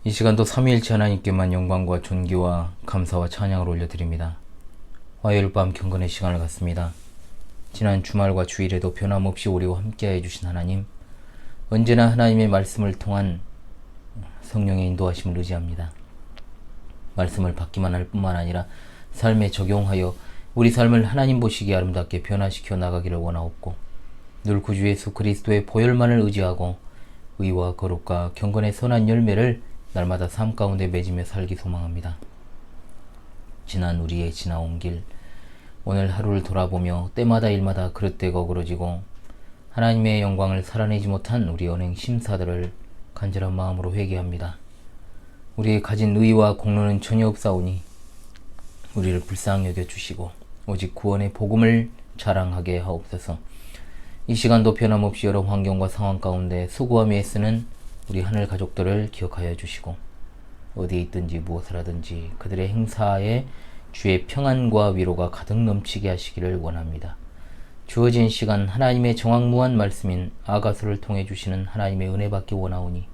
이 시간도 삼위일체 하나님께만 영광과 존귀와 감사와 찬양을 올려드립니다. 화요일 밤 경건의 시간을 갖습니다. 지난 주말과 주일에도 변함없이 우리와 함께해 주신 하나님, 언제나 하나님의 말씀을 통한 성령의 인도하심을 의지합니다. 말씀을 받기만 할 뿐만 아니라 삶에 적용하여 우리 삶을 하나님 보시기에 아름답게 변화시켜 나가기를 원하옵고, 늘 구주 예수 그리스도의 보혈만을 의지하고 의와 거룩과 경건의 선한 열매를 날마다 삶 가운데 맺으며 살기 소망합니다. 지난 우리의 지나온 길, 오늘 하루를 돌아보며 때마다 일마다 그릇되고 어그러지고 하나님의 영광을 살아내지 못한 우리 언행 심사들을 간절한 마음으로 회개합니다. 우리의 가진 의와 공로는 전혀 없사오니 우리를 불쌍히 여겨주시고 오직 구원의 복음을 자랑하게 하옵소서. 이 시간도 변함없이 여러 환경과 상황 가운데 수고하며 애쓰는 우리 하늘 가족들을 기억하여 주시고, 어디에 있든지 무엇을 하든지 그들의 행사에 주의 평안과 위로가 가득 넘치게 하시기를 원합니다. 주어진 시간 하나님의 정확무한 말씀인 아가서를 통해 주시는 하나님의 은혜 받기 원하오니,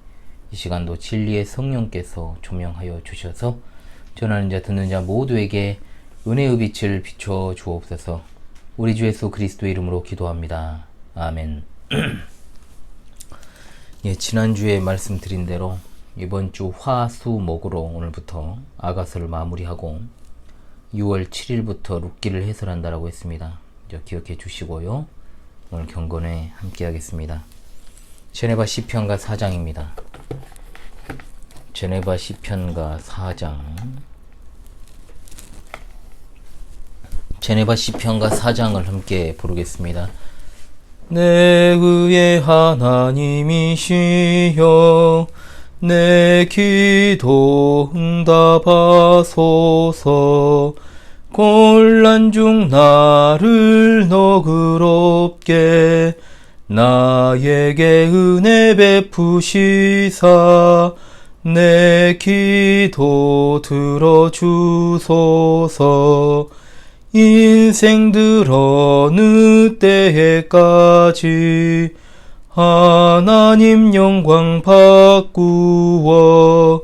이 시간도 진리의 성령께서 조명하여 주셔서 전하는 자 듣는 자 모두에게 은혜의 빛을 비춰 주옵소서. 우리 주 예수 그리스도의 이름으로 기도합니다. 아멘. 예, 지난주에 말씀드린 대로 이번 주 화수목으로 오늘부터 아가서를 마무리하고 6월 7일부터 룻기를 해설한다라고 했습니다. 기억해 주시고요. 오늘 경건에 함께 하겠습니다. 제네바 시편가 4장입니다. 제네바 시편가 4장. 제네바 시편가 4장을 함께 부르겠습니다. 내 의의 하나님이시여, 내 기도 응답하소서. 곤란 중 나를 너그럽게 나에게 은혜 베푸시사 내 기도 들어주소서. 인생들 어느 때까지 하나님 영광 바꾸어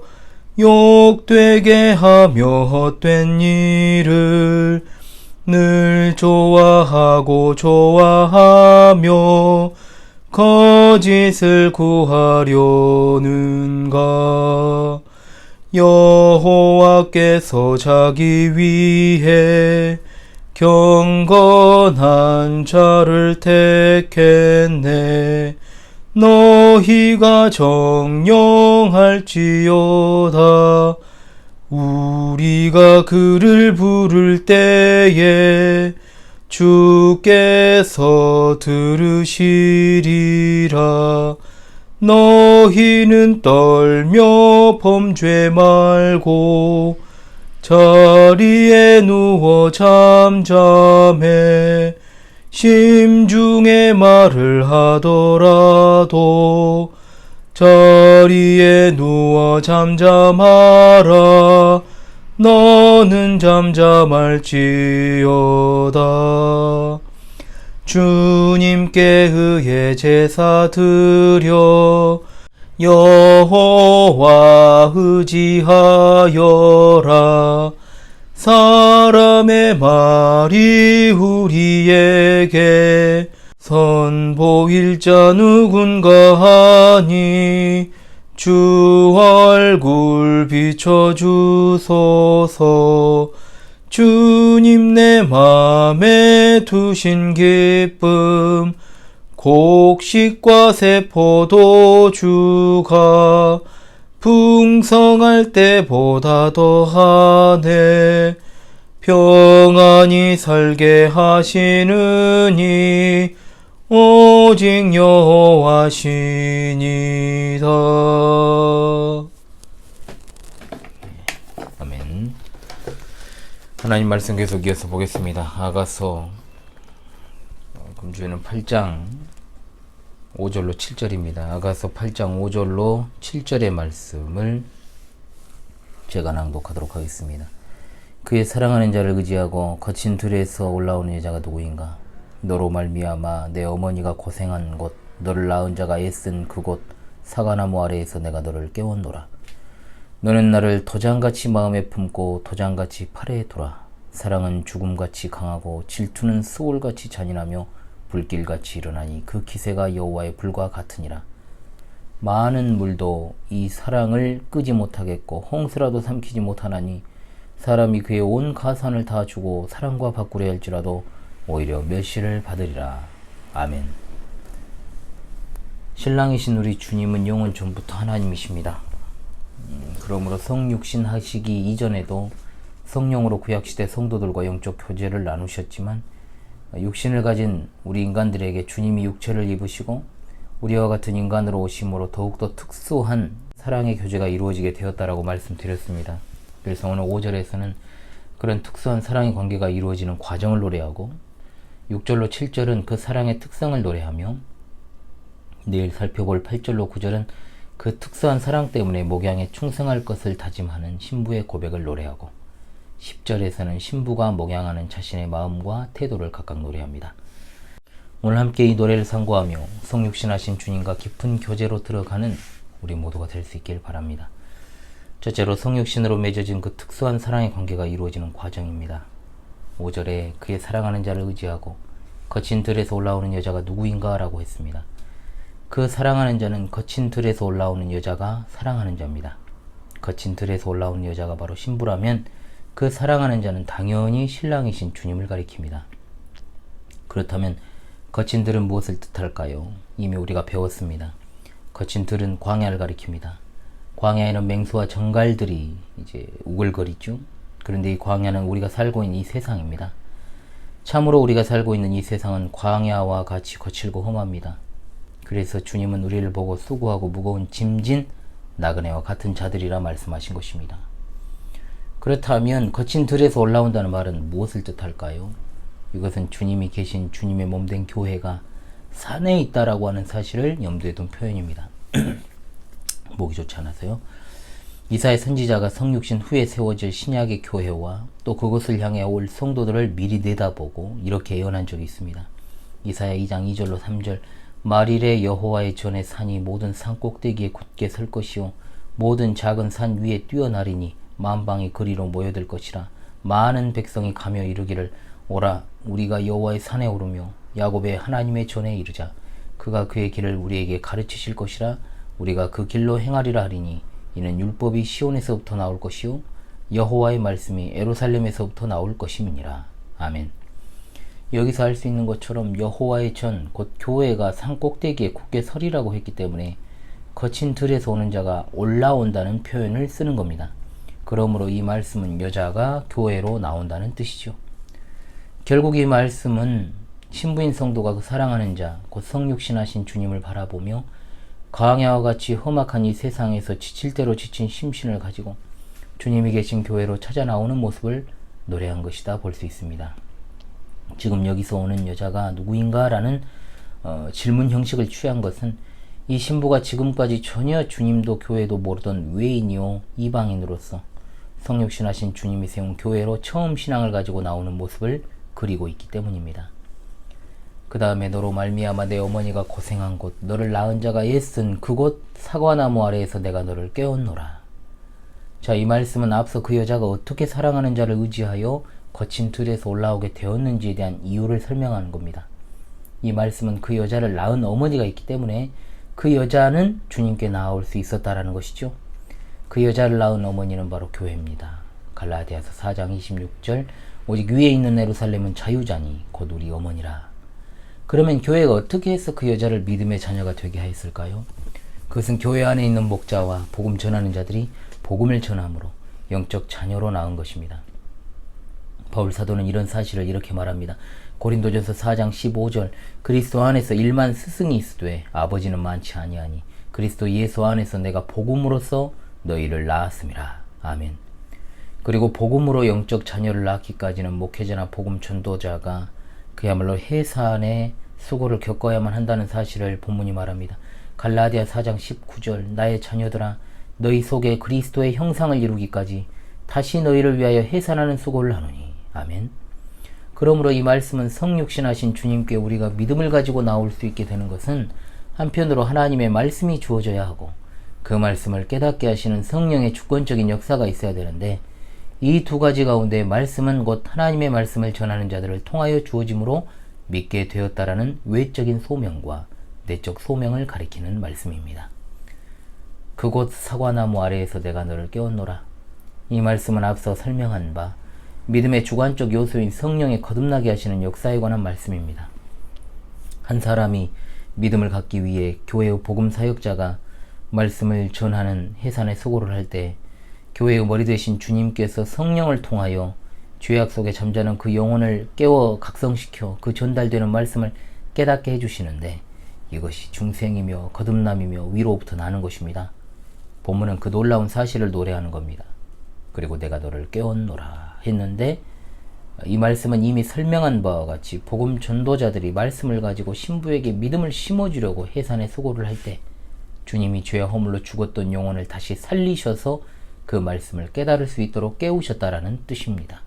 욕되게 하며 헛된 일을 늘 좋아하고 좋아하며 거짓을 구하려는가. 여호와께서 자기 위해 경건한 자를 택했네. 너희가 정령할지어다. 우리가 그를 부를 때에 주께서 들으시리라. 너희는 떨며 범죄 말고 자리에 누워 잠잠해. 심중에 말을 하더라도 자리에 누워 잠잠하라. 너는 잠잠할지어다. 주님께 의해 제사 드려 여호와 의지하여라. 사람의 말이 우리에게 선보일 자 누군가 하니 주 얼굴 비춰주소서. 주님 내 맘에 두신 기쁨 곡식과 세포도 주가 풍성할 때보다 더하네. 평안히 살게 하시느니 오직 여호와시니이다. 아멘. 하나님 말씀 계속 이어서 보겠습니다. 아가서 금주에는 8장 5절로 7절입니다. 아가서 8장 5절로 7절의 말씀을 제가 낭독하도록 하겠습니다. 그의 사랑하는 자를 의지하고 거친 들에서 올라오는 여자가 누구인가? 너로 말미암아 내 어머니가 고생한 곳, 너를 낳은 자가 애쓴 그곳 사과나무 아래에서 내가 너를 깨웠노라. 너는 나를 도장같이 마음에 품고 도장같이 팔에 둬라. 사랑은 죽음같이 강하고 질투는 스올같이 잔인하며 불길같이 일어나니 그 기세가 여호와의 불과 같으니라. 많은 물도 이 사랑을 끄지 못하겠고 홍수라도 삼키지 못하나니 사람이 그의 온 가산을 다 주고 사랑과 바꾸려 할지라도 오히려 멸시를 받으리라. 아멘. 신랑이신 우리 주님은 영원 전부터 하나님이십니다. 그러므로 성육신 하시기 이전에도 성령으로 구약시대 성도들과 영적 교제를 나누셨지만 육신을 가진 우리 인간들에게 주님이 육체를 입으시고 우리와 같은 인간으로 오심으로 더욱더 특수한 사랑의 교제가 이루어지게 되었다라고 말씀드렸습니다. 그래서 오늘 5절에서는 그런 특수한 사랑의 관계가 이루어지는 과정을 노래하고 6절로 7절은 그 사랑의 특성을 노래하며 내일 살펴볼 8절로 9절은 그 특수한 사랑 때문에 목양에 충성할 것을 다짐하는 신부의 고백을 노래하고 10절에서는 신부가 목양하는 자신의 마음과 태도를 각각 노래합니다. 오늘 함께 이 노래를 상고하며 성육신하신 주님과 깊은 교제로 들어가는 우리 모두가 될 수 있길 바랍니다. 첫째로 성육신으로 맺어진 그 특수한 사랑의 관계가 이루어지는 과정입니다. 5절에 그의 사랑하는 자를 의지하고 거친 들에서 올라오는 여자가 누구인가 라고 했습니다. 그 사랑하는 자는 거친 들에서 올라오는 여자가 사랑하는 자입니다. 거친 들에서 올라오는 여자가 바로 신부라면 그 사랑하는 자는 당연히 신랑이신 주님을 가리킵니다. 그렇다면 거친 들은 무엇을 뜻할까요? 이미 우리가 배웠습니다. 거친 들은 광야를 가리킵니다. 광야에는 맹수와 정갈들이 이제 우글거리죠. 그런데 이 광야는 우리가 살고 있는 이 세상입니다. 참으로 우리가 살고 있는 이 세상은 광야와 같이 거칠고 험합니다. 그래서 주님은 우리를 보고 수고하고 무거운 짐진 나그네와 같은 자들이라 말씀하신 것입니다. 그렇다면 거친 들에서 올라온다는 말은 무엇을 뜻할까요? 이것은 주님이 계신 주님의 몸된 교회가 산에 있다라고 하는 사실을 염두에 둔 표현입니다. 보기 좋지 않아서요. 이사야 선지자가 성육신 후에 세워질 신약의 교회와 또 그것을 향해 올 성도들을 미리 내다보고 이렇게 예언한 적이 있습니다. 이사야 2장 2절로 3절 말일에 여호와의 전에 산이 모든 산 꼭대기에 굳게 설 것이요 모든 작은 산 위에 뛰어나리니 만방이 그리로 모여들 것이라. 많은 백성이 가며 이르기를 오라 우리가 여호와의 산에 오르며 야곱의 하나님의 전에 이르자. 그가 그의 길을 우리에게 가르치실 것이라. 우리가 그 길로 행하리라 하리니 이는 율법이 시온에서부터 나올 것이요 여호와의 말씀이 예루살렘에서부터 나올 것임이니라. 아멘. 여기서 알 수 있는 것처럼 여호와의 전, 곧 교회가 산 꼭대기에 굳게 서리라고 했기 때문에 거친 들에서 오는 자가 올라온다는 표현을 쓰는 겁니다. 그러므로 이 말씀은 여자가 교회로 나온다는 뜻이죠. 결국 이 말씀은 신부인 성도가 그 사랑하는 자, 곧 성육신하신 주님을 바라보며 광야와 같이 험악한 이 세상에서 지칠 대로 지친 심신을 가지고 주님이 계신 교회로 찾아 나오는 모습을 노래한 것이다 볼 수 있습니다. 지금 여기서 오는 여자가 누구인가 라는 질문 형식을 취한 것은 이 신부가 지금까지 전혀 주님도 교회도 모르던 외인이요 이방인으로서 성육신하신 주님이 세운 교회로 처음 신앙을 가지고 나오는 모습을 그리고 있기 때문입니다. 그 다음에 너로 말미암아 내 어머니가 고생한 곳 너를 낳은 자가 애쓴 그곳 사과나무 아래에서 내가 너를 깨웠노라. 자, 이 말씀은 앞서 그 여자가 어떻게 사랑하는 자를 의지하여 거친 들에서 올라오게 되었는지에 대한 이유를 설명하는 겁니다. 이 말씀은 그 여자를 낳은 어머니가 있기 때문에 그 여자는 주님께 나아올 수 있었다라는 것이죠. 그 여자를 낳은 어머니는 바로 교회입니다. 갈라디아서 4장 26절 오직 위에 있는 예루살렘은 자유자니 곧 우리 어머니라. 그러면 교회가 어떻게 해서 그 여자를 믿음의 자녀가 되게 하였을까요? 그것은 교회 안에 있는 목자와 복음 전하는 자들이 복음을 전함으로 영적 자녀로 낳은 것입니다. 바울 사도는 이런 사실을 이렇게 말합니다. 고린도전서 4장 15절 그리스도 안에서 일만 스승이 있으되 아버지는 많지 아니하니 그리스도 예수 안에서 내가 복음으로써 너희를 낳았음이라. 아멘. 그리고 복음으로 영적 자녀를 낳기까지는 목회자나 복음 전도자가 그야말로 해산의 수고를 겪어야만 한다는 사실을 본문이 말합니다. 갈라디아 4장 19절 나의 자녀들아 너희 속에 그리스도의 형상을 이루기까지 다시 너희를 위하여 해산하는 수고를 하노니. 아멘. 그러므로 이 말씀은 성육신하신 주님께 우리가 믿음을 가지고 나올 수 있게 되는 것은 한편으로 하나님의 말씀이 주어져야 하고 그 말씀을 깨닫게 하시는 성령의 주권적인 역사가 있어야 되는데, 이 두 가지 가운데 말씀은 곧 하나님의 말씀을 전하는 자들을 통하여 주어짐으로 믿게 되었다라는 외적인 소명과 내적 소명을 가리키는 말씀입니다. 그곳 사과나무 아래에서 내가 너를 깨웠노라. 이 말씀은 앞서 설명한 바 믿음의 주관적 요소인 성령의 거듭나게 하시는 역사에 관한 말씀입니다. 한 사람이 믿음을 갖기 위해 교회의 복음 사역자가 말씀을 전하는 해산의 수고를 할 때 교회의 머리 되신 주님께서 성령을 통하여 죄악 속에 잠자는 그 영혼을 깨워 각성시켜 그 전달되는 말씀을 깨닫게 해주시는데, 이것이 중생이며 거듭남이며 위로부터 나는 것입니다. 본문은 그 놀라운 사실을 노래하는 겁니다. 그리고 내가 너를 깨웠노라 했는데, 이 말씀은 이미 설명한 바와 같이 복음 전도자들이 말씀을 가지고 신부에게 믿음을 심어주려고 해산의 수고를 할 때 주님이 죄와 허물로 죽었던 영혼을 다시 살리셔서 그 말씀을 깨달을 수 있도록 깨우셨다라는 뜻입니다.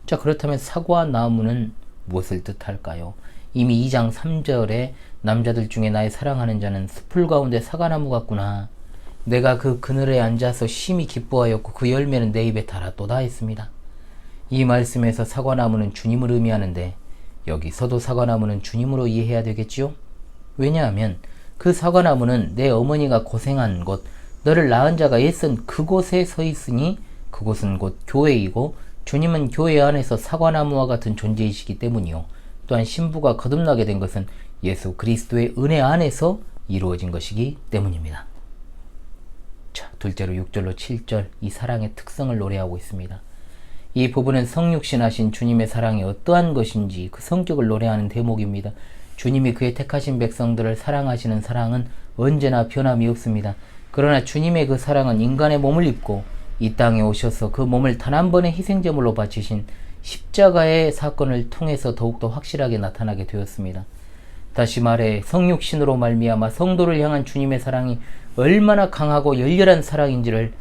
자, 그렇다면 사과나무는 무엇을 뜻할까요? 이미 2장 3절에 남자들 중에 나의 사랑하는 자는 숲풀 가운데 사과나무 같구나. 내가 그 그늘에 앉아서 심히 기뻐하였고 그 열매는 내 입에 달았도다 했습니다. 이 말씀에서 사과나무는 주님을 의미하는데, 여기서도 사과나무는 주님으로 이해해야 되겠지요? 왜냐하면 그 사과나무는 내 어머니가 고생한 곳, 너를 낳은 자가 애쓴 그곳에 서 있으니 그곳은 곧 교회이고 주님은 교회 안에서 사과나무와 같은 존재이시기 때문이요. 또한 신부가 거듭나게 된 것은 예수 그리스도의 은혜 안에서 이루어진 것이기 때문입니다. 자, 둘째로 6절로 7절 이 사랑의 특성을 노래하고 있습니다. 이 부분은 성육신하신 주님의 사랑이 어떠한 것인지 그 성격을 노래하는 대목입니다. 주님이 그의 택하신 백성들을 사랑하시는 사랑은 언제나 변함이 없습니다. 그러나 주님의 그 사랑은 인간의 몸을 입고 이 땅에 오셔서 그 몸을 단 한 번의 희생제물로 바치신 십자가의 사건을 통해서 더욱더 확실하게 나타나게 되었습니다. 다시 말해 성육신으로 말미암아 성도를 향한 주님의 사랑이 얼마나 강하고 열렬한 사랑인지를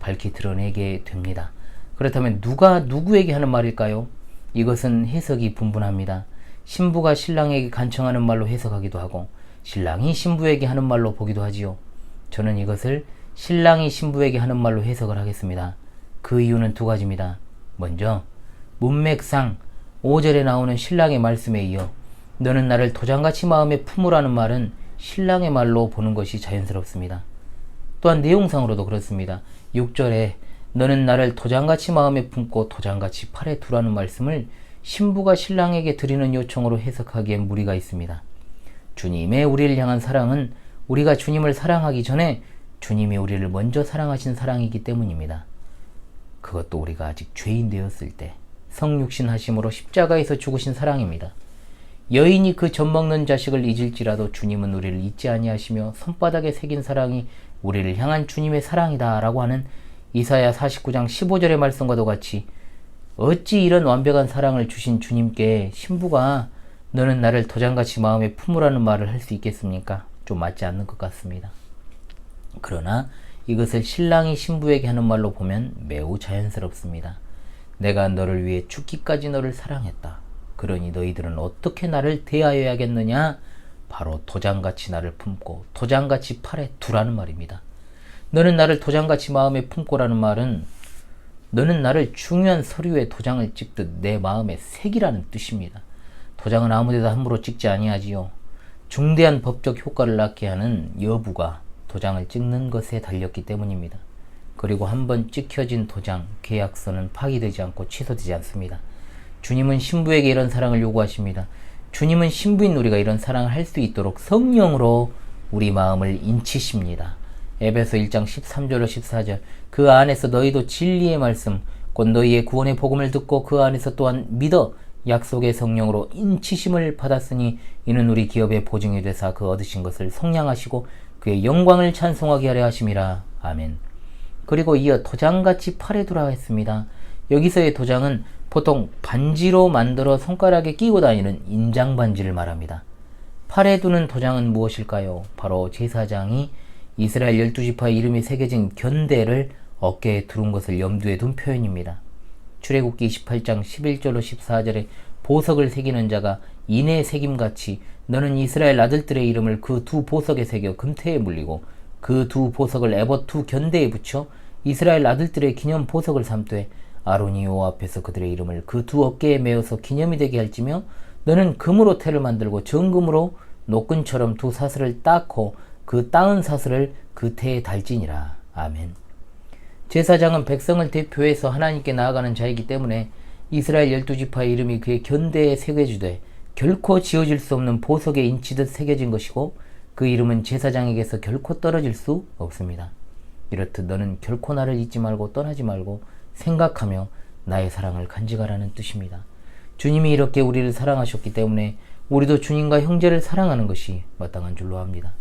밝히 드러내게 됩니다. 그렇다면 누가 누구에게 하는 말일까요? 이것은 해석이 분분합니다. 신부가 신랑에게 간청하는 말로 해석하기도 하고 신랑이 신부에게 하는 말로 보기도 하지요. 저는 이것을 신랑이 신부에게 하는 말로 해석을 하겠습니다. 그 이유는 두 가지입니다. 먼저 문맥상 5절에 나오는 신랑의 말씀에 이어 너는 나를 도장같이 마음에 품으라는 말은 신랑의 말로 보는 것이 자연스럽습니다. 또한 내용상으로도 그렇습니다. 6절에 너는 나를 도장같이 마음에 품고 도장같이 팔에 두라는 말씀을 신부가 신랑에게 드리는 요청으로 해석하기엔 무리가 있습니다. 주님의 우리를 향한 사랑은 우리가 주님을 사랑하기 전에 주님이 우리를 먼저 사랑하신 사랑이기 때문입니다. 그것도 우리가 아직 죄인 되었을 때 성육신 하심으로 십자가에서 죽으신 사랑입니다. 여인이 그 젖먹는 자식을 잊을지라도 주님은 우리를 잊지 아니하시며 손바닥에 새긴 사랑이 우리를 향한 주님의 사랑이다 라고 하는 이사야 49장 15절의 말씀과도 같이 어찌 이런 완벽한 사랑을 주신 주님께 신부가 너는 나를 도장같이 마음에 품으라는 말을 할 수 있겠습니까? 좀 맞지 않는 것 같습니다. 그러나 이것을 신랑이 신부에게 하는 말로 보면 매우 자연스럽습니다. 내가 너를 위해 죽기까지 너를 사랑했다. 그러니 너희들은 어떻게 나를 대하여야겠느냐? 바로 도장같이 나를 품고 도장같이 팔에 두라는 말입니다. 너는 나를 도장같이 마음에 품고라는 말은 너는 나를 중요한 서류에 도장을 찍듯 내 마음에 새기라는 뜻입니다. 도장은 아무데나 함부로 찍지 아니하지요. 중대한 법적 효과를 낳게 하는 여부가 도장을 찍는 것에 달렸기 때문입니다. 그리고 한번 찍혀진 도장, 계약서는 파기되지 않고 취소되지 않습니다. 주님은 신부에게 이런 사랑을 요구하십니다. 주님은 신부인 우리가 이런 사랑을 할 수 있도록 성령으로 우리 마음을 인치십니다. 에베소 1장 13절로 14절 그 안에서 너희도 진리의 말씀 곧 너희의 구원의 복음을 듣고 그 안에서 또한 믿어 약속의 성령으로 인치심을 받았으니 이는 우리 기업의 보증이 되사 그 얻으신 것을 속량하시고 그의 영광을 찬송하게 하려 하심이라. 아멘. 그리고 이어 도장같이 팔에 두라 했습니다. 여기서의 도장은 보통 반지로 만들어 손가락에 끼고 다니는 인장 반지를 말합니다. 팔에 두는 도장은 무엇일까요? 바로 제사장이 이스라엘 12지파의 이름이 새겨진 견대를 어깨에 두른 것을 염두에 둔 표현입니다. 출애굽기 28장 11절로 14절에 보석을 새기는 자가 인의 새김같이 너는 이스라엘 아들들의 이름을 그 두 보석에 새겨 금태에 물리고 그 두 보석을 에봇 두 견대에 붙여 이스라엘 아들들의 기념 보석을 삼되 아론이 여호와 앞에서 그들의 이름을 그 두 어깨에 메어서 기념이 되게 할지며 너는 금으로 태를 만들고 정금으로 노끈처럼 두 사슬을 닦고 그 따은 사슬을 그 태에 달지니라. 아멘. 제사장은 백성을 대표해서 하나님께 나아가는 자이기 때문에 이스라엘 12지파의 이름이 그의 견대에 새겨지되 결코 지워질 수 없는 보석에 인치듯 새겨진 것이고 그 이름은 제사장에게서 결코 떨어질 수 없습니다. 이렇듯 너는 결코 나를 잊지 말고 떠나지 말고 생각하며 나의 사랑을 간직하라는 뜻입니다. 주님이 이렇게 우리를 사랑하셨기 때문에 우리도 주님과 형제를 사랑하는 것이 마땅한 줄로 압니다.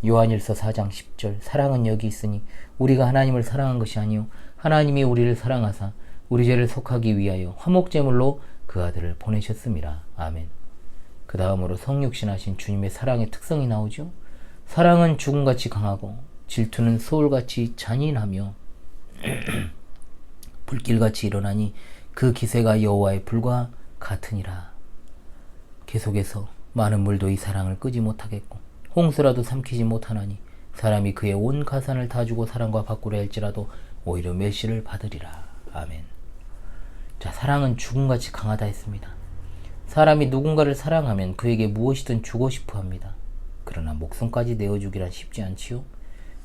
요한일서 4장 10절 사랑은 여기 있으니 우리가 하나님을 사랑한 것이 아니요 하나님이 우리를 사랑하사 우리 죄를 속하기 위하여 화목제물로 그 아들을 보내셨음이라. 아멘. 그 다음으로 성육신하신 주님의 사랑의 특성이 나오죠. 사랑은 죽음같이 강하고 질투는 소울같이 잔인하며 불길같이 일어나니 그 기세가 여호와의 불과 같으니라. 계속해서 많은 물도 이 사랑을 끄지 못하겠고 홍수라도 삼키지 못하나니 사람이 그의 온 가산을 다 주고 사랑과 바꾸려 할지라도 오히려 멸시를 받으리라. 아멘. 자, 사랑은 죽음같이 강하다 했습니다. 사람이 누군가를 사랑하면 그에게 무엇이든 주고 싶어 합니다. 그러나 목숨까지 내어주기란 쉽지 않지요.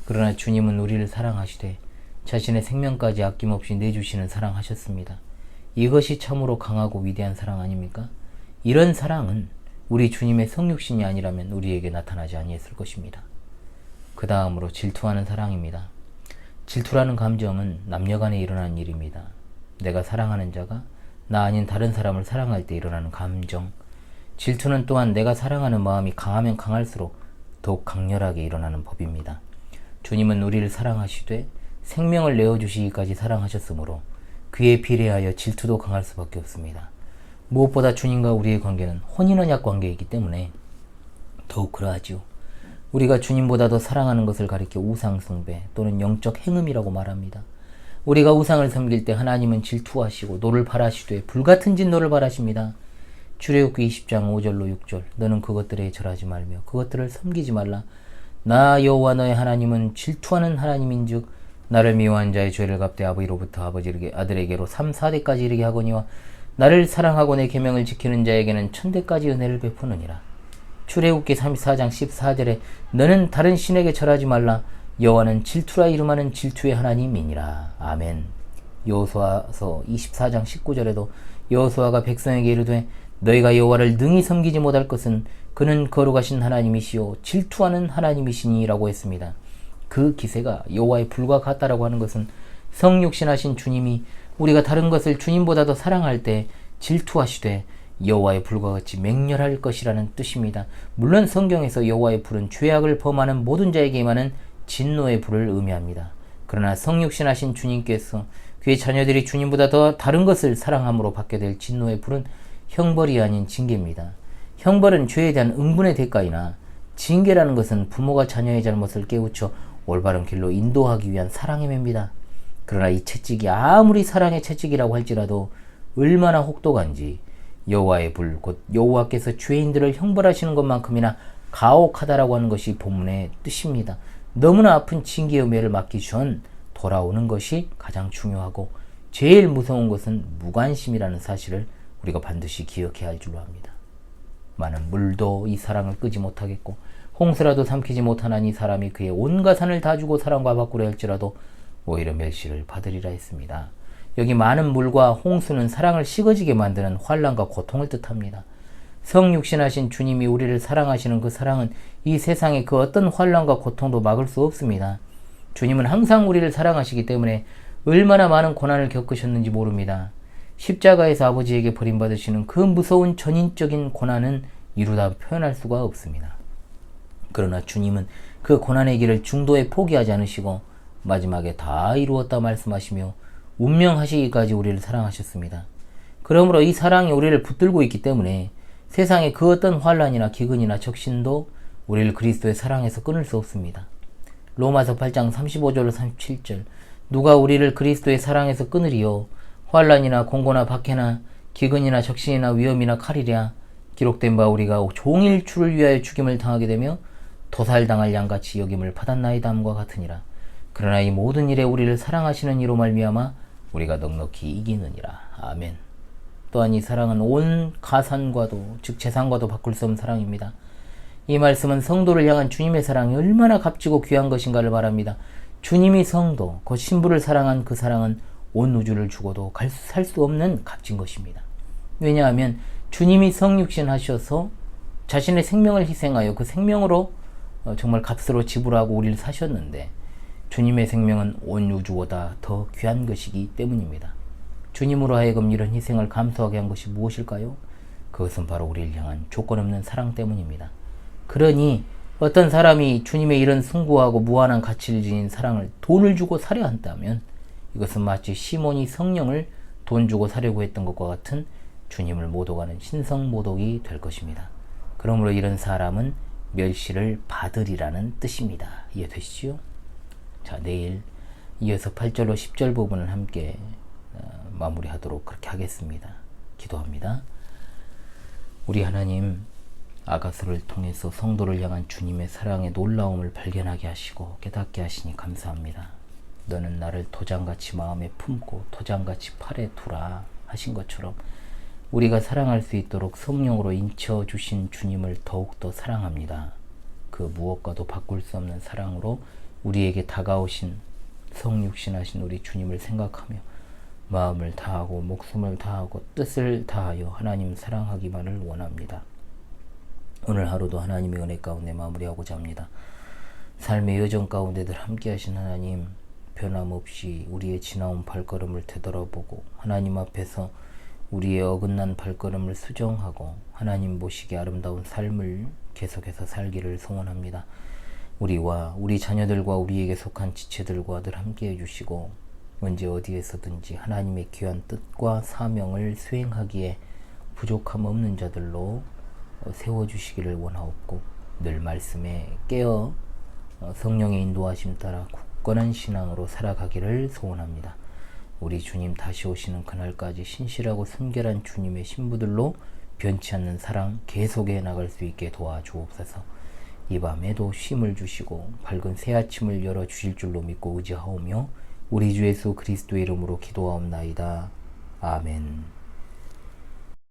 그러나 주님은 우리를 사랑하시되 자신의 생명까지 아낌없이 내주시는 사랑하셨습니다. 이것이 참으로 강하고 위대한 사랑 아닙니까? 이런 사랑은 우리 주님의 성육신이 아니라면 우리에게 나타나지 아니했을 것입니다. 그 다음으로 질투하는 사랑입니다. 질투라는 감정은 남녀간에 일어나는 일입니다. 내가 사랑하는 자가 나 아닌 다른 사람을 사랑할 때 일어나는 감정. 질투는 또한 내가 사랑하는 마음이 강하면 강할수록 더욱 강렬하게 일어나는 법입니다. 주님은 우리를 사랑하시되 생명을 내어주시기까지 사랑하셨으므로 그에 비례하여 질투도 강할 수밖에 없습니다. 무엇보다 주님과 우리의 관계는 혼인언약 관계이기 때문에 더욱 그러하지요. 우리가 주님보다 더 사랑하는 것을 가리켜 우상숭배 또는 영적 행음이라고 말합니다. 우리가 우상을 섬길 때 하나님은 질투하시고 노를 바라시되 불같은 진노를 바라십니다. 출애굽기 20장 5절로 6절 너는 그것들에 절하지 말며 그것들을 섬기지 말라. 나 여호와 너의 하나님은 질투하는 하나님인즉 나를 미워한 자의 죄를 갚되 아버지로부터 아들에게로 3, 4대까지 이르게 하거니와 나를 사랑하고 내 계명을 지키는 자에게는 1000대까지 은혜를 베푸느니라. 출애굽기 34장 14절에 너는 다른 신에게 절하지 말라. 여호와는 질투라 이름하는 질투의 하나님이니라. 아멘. 여호수아서 24장 19절에도 여호수아가 백성에게 이르되 너희가 여호와를 능히 섬기지 못할 것은 그는 거룩하신 하나님이시요 질투하는 하나님이시니라고 했습니다. 그 기세가 여호와의 불과 같다라고 하는 것은 성육신하신 주님이 우리가 다른 것을 주님보다 더 사랑할 때 질투하시되 여호와의 불과 같이 맹렬할 것이라는 뜻입니다. 물론 성경에서 여호와의 불은 죄악을 범하는 모든 자에게 임하는 진노의 불을 의미합니다. 그러나 성육신하신 주님께서 그의 자녀들이 주님보다 더 다른 것을 사랑함으로 받게 될 진노의 불은 형벌이 아닌 징계입니다. 형벌은 죄에 대한 응분의 대가이나 징계라는 것은 부모가 자녀의 잘못을 깨우쳐 올바른 길로 인도하기 위한 사랑의 매입니다. 그러나 이 채찍이 아무리 사랑의 채찍이라고 할지라도 얼마나 혹독한지 여호와의 불, 곧 여호와께서 죄인들을 형벌하시는 것만큼이나 가혹하다라고 하는 것이 본문의 뜻입니다. 너무나 아픈 징계의 매를 맞기 전 돌아오는 것이 가장 중요하고 제일 무서운 것은 무관심이라는 사실을 우리가 반드시 기억해야 할 줄로 압니다. 많은 물도 이 사랑을 끄지 못하겠고 홍수라도 삼키지 못하나니 사람이 그의 온 가산을 다 주고 사랑과 바꾸려 할지라도 오히려 멸시를 받으리라 했습니다. 여기 많은 물과 홍수는 사랑을 식어지게 만드는 환난과 고통을 뜻합니다. 성육신하신 주님이 우리를 사랑하시는 그 사랑은 이 세상의 그 어떤 환난과 고통도 막을 수 없습니다. 주님은 항상 우리를 사랑하시기 때문에 얼마나 많은 고난을 겪으셨는지 모릅니다. 십자가에서 아버지에게 버림받으시는 그 무서운 전인적인 고난은 이루다 표현할 수가 없습니다. 그러나 주님은 그 고난의 길을 중도에 포기하지 않으시고 마지막에 다 이루었다 말씀하시며 운명하시기까지 우리를 사랑하셨습니다. 그러므로 이 사랑이 우리를 붙들고 있기 때문에 세상의 그 어떤 환난이나 기근이나 적신도 우리를 그리스도의 사랑에서 끊을 수 없습니다. 로마서 8장 35절로 37절 누가 우리를 그리스도의 사랑에서 끊으리요 환난이나 공고나 박해나 기근이나 적신이나 위험이나 칼이랴 기록된 바 우리가 종일 주를 위하여 죽임을 당하게 되며 도살당할 양같이 여김을 받았나이다 함과 같으니라. 그러나 이 모든 일에 우리를 사랑하시는 이로 말미암아 우리가 넉넉히 이기느니라. 아멘. 또한 이 사랑은 온 가산과도 즉 재산과도 바꿀 수 없는 사랑입니다. 이 말씀은 성도를 향한 주님의 사랑이 얼마나 값지고 귀한 것인가를 말합니다. 주님이 성도, 그 신부를 사랑한 그 사랑은 온 우주를 주고도 살 수 없는 값진 것입니다. 왜냐하면 주님이 성육신 하셔서 자신의 생명을 희생하여 그 생명으로 정말 값으로 지불하고 우리를 사셨는데 주님의 생명은 온 우주보다 더 귀한 것이기 때문입니다. 주님으로 하여금 이런 희생을 감수하게 한 것이 무엇일까요? 그것은 바로 우리를 향한 조건 없는 사랑 때문입니다. 그러니 어떤 사람이 주님의 이런 숭고하고 무한한 가치를 지닌 사랑을 돈을 주고 사려 한다면 이것은 마치 시몬이 성령을 돈 주고 사려고 했던 것과 같은 주님을 모독하는 신성모독이 될 것입니다. 그러므로 이런 사람은 멸시를 받으리라는 뜻입니다. 이해되시죠? 자, 내일 이어서 8절로 10절 부분을 함께 마무리하도록 그렇게 하겠습니다. 기도합니다. 우리 하나님, 아가서를 통해서 성도를 향한 주님의 사랑의 놀라움을 발견하게 하시고 깨닫게 하시니 감사합니다. 너는 나를 도장같이 마음에 품고 도장같이 팔에 두라 하신 것처럼 우리가 사랑할 수 있도록 성령으로 인쳐주신 주님을 더욱더 사랑합니다. 그 무엇과도 바꿀 수 없는 사랑으로 우리에게 다가오신 성육신하신 우리 주님을 생각하며 마음을 다하고 목숨을 다하고 뜻을 다하여 하나님 사랑하기만을 원합니다. 오늘 하루도 하나님의 은혜 가운데 마무리하고자 합니다. 삶의 여정 가운데들 함께 하신 하나님, 변함없이 우리의 지나온 발걸음을 되돌아보고 하나님 앞에서 우리의 어긋난 발걸음을 수정하고 하나님 보시기에 아름다운 삶을 계속해서 살기를 소원합니다. 우리와 우리 자녀들과 우리에게 속한 지체들과 늘 함께 해주시고 언제 어디에서든지 하나님의 귀한 뜻과 사명을 수행하기에 부족함 없는 자들로 세워주시기를 원하옵고 늘 말씀에 깨어 성령의 인도하심 따라 굳건한 신앙으로 살아가기를 소원합니다. 우리 주님 다시 오시는 그날까지 신실하고 순결한 주님의 신부들로 변치 않는 사랑 계속해 나갈 수 있게 도와주옵소서. 이 밤에도 쉼을 주시고 밝은 새 아침을 열어주실 줄로 믿고 의지하오며 우리 주 예수 그리스도의 이름으로 기도하옵나이다. 아멘.